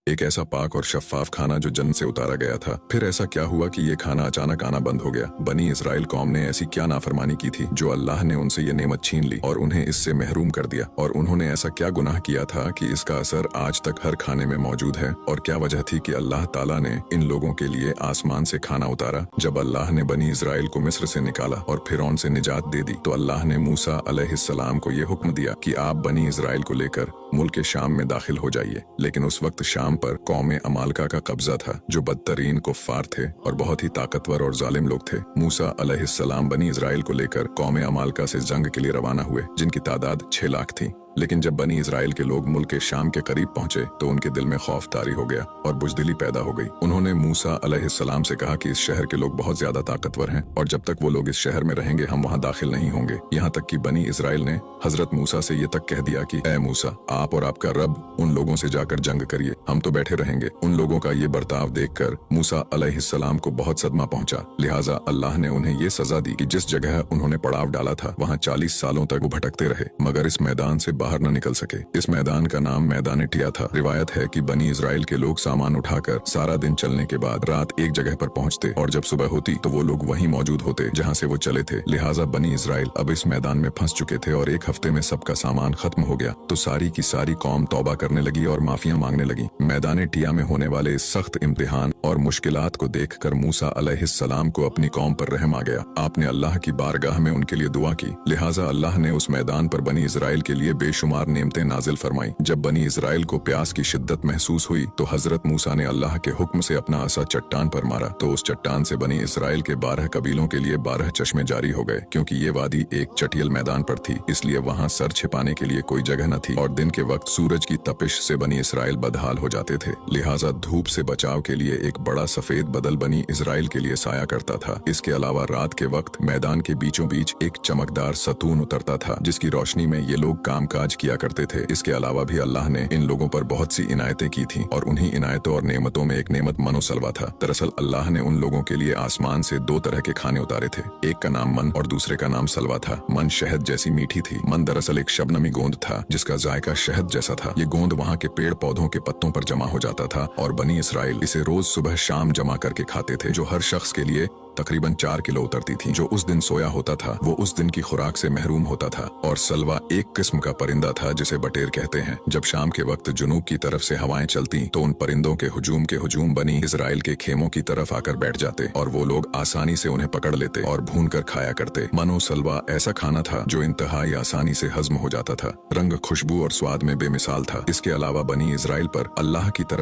एक ऐसा पाक और शफाफ खाना जो जन्नत से उतारा गया था। फिर ऐसा क्या हुआ कि ये खाना अचानक आना बंद हो गया? बनी इजराइल कौम ने ऐसी क्या नाफरमानी की थी जो अल्लाह ने उनसे ये नेमत छीन ली और उन्हें इससे महरूम कर दिया? और उन्होंने ऐसा क्या गुनाह किया था कि इसका असर आज तक हर खाने में मौजूद है? और क्या वजह थी कि अल्लाह ताला ने इन लोगों के लिए आसमान से खाना उतारा? जब अल्लाह ने बनी इजराइल को मिस्र से निकाला और फिरौन से निजात दे दी तो अल्लाह ने मूसा अलैहिस्सलाम को ये हुक्म दिया कि आप बनी इजराइल को लेकर मुल्क शाम में दाखिल हो जाइए। लेकिन उस वक्त शाम पर कौम अमालका का कब्जा था जो बदतरीन कुफ्फार थे और बहुत ही ताकतवर और जालिम लोग थे। मूसा अलैहिस्सलाम बनी इजराइल को लेकर कौम अमालका से जंग के लिए रवाना हुए जिनकी तादाद 6 लाख थी। लेकिन जब बनी इजराइल के लोग मुल्क शाम के करीब पहुंचे तो उनके दिल में खौफ तारी हो गया और बुजदिली पैदा हो गई। उन्होंने मूसा अलैहिस्सलाम से कहा कि इस शहर के लोग बहुत ज्यादा ताकतवर हैं और जब तक वो लोग इस शहर में रहेंगे हम वहां दाखिल नहीं होंगे। यहाँ तक कि बनी इजराइल ने हजरत मूसा से ये तक कह दिया कि ऐ मूसा, आप और आपका रब उन लोगों से जाकर जंग करिए, हम तो बैठे रहेंगे। उन लोगों का ये बर्ताव देखकर मूसा अलैहिस्सलाम को बहुत सदमा पहुंचा। लिहाजा अल्लाह ने उन्हें ये सजा दी कि जिस जगह उन्होंने पड़ाव डाला था वहाँ 40 सालों तक वो भटकते रहे मगर इस मैदान से बाहर न निकल सके। इस मैदान का नाम मैदान टिया था। रिवायत है कि बनी इजराइल के लोग सामान उठाकर सारा दिन चलने के बाद रात एक जगह पर पहुंचते और जब सुबह होती तो वो लोग वहीं मौजूद होते जहां से वो चले थे। लिहाजा बनी इजराइल अब इस मैदान में फंस चुके थे और एक हफ्ते में सबका सामान खत्म हो गया तो सारी की सारी कौम तौबा करने लगी और माफिया मांगने लगी। मैदान टिया में होने वाले इस सख्त इम्तिहान और मुश्किलात को देखकर मूसा अलैहिस्सलाम को अपनी कौम पर रहम आ गया। आपने अल्लाह की बारगाह में उनके लिए दुआ की। लिहाजा अल्लाह ने उस मैदान पर बनी इजराइल के लिए बेशुमार नेमतें नाजिल फरमाई। जब बनी इजराइल को प्यास की शिद्दत महसूस हुई तो हजरत मूसा ने अल्लाह के हुक्म से अपना असा चट्टान पर मारा तो उस चट्टान से बनी इजराइल के 12 कबीलों के लिए 12 चश्मे जारी हो गए। क्योंकि ये वादी एक चटियल मैदान पर थी इसलिए वहाँ सर छिपाने के लिए कोई जगह न थी और दिन के वक्त सूरज की तपिश से बनी इजराइल बदहाल हो जाते थे। लिहाजा धूप से बचाव के लिए एक बड़ा सफेद बदल बनी इजराइल के लिए साया करता था। इसके अलावा रात के वक्त मैदान के बीचों बीच एक चमकदार सतून उतरता था जिसकी रोशनी में ये लोग कामकाज किया करते थे। इसके अलावा भी अल्लाह ने इन लोगों पर बहुत सी इनायतें की थी और उन्हीं इनायतों और नेमतों में एक नेमत मनोसलवा था। दरअसल अल्लाह ने उन लोगों के लिए आसमान से 2 तरह के खाने उतारे थे। एक का नाम मन और दूसरे का नाम सलवा था। मन शहद जैसी मीठी थी। मन दरअसल एक शबनमी गोंद था जिसका जायका शहद जैसा था। ये गोंद वहाँ के पेड़ पौधों के पत्तों पर जमा हो जाता था और बनी इजराइल इसे रोज सुबह शाम जमा करके खाते थे जो हर शख्स के लिए तकरीबन 4 किलो उतरती थी। जो उस दिन सोया होता था वो उस दिन की खुराक से महरूम होता था। और सलवा एक किस्म का परिंदा था जिसे बटेर कहते हैं। जब शाम के वक्त जुनूब की तरफ से हवाएं चलती तो उन परिंदों के हुजूम बनी इजराइल के खेमों की तरफ आकर बैठ जाते और वो लोग आसानी से उन्हें पकड़ लेते और भून कर खाया करते। मनो सलवा ऐसा खाना था जो इंतहाई आसानी से हजम हो जाता था। रंग, खुशबू और स्वाद में बेमिसाल था। इसके अलावा बनी इजराइल पर अल्लाह की तरफ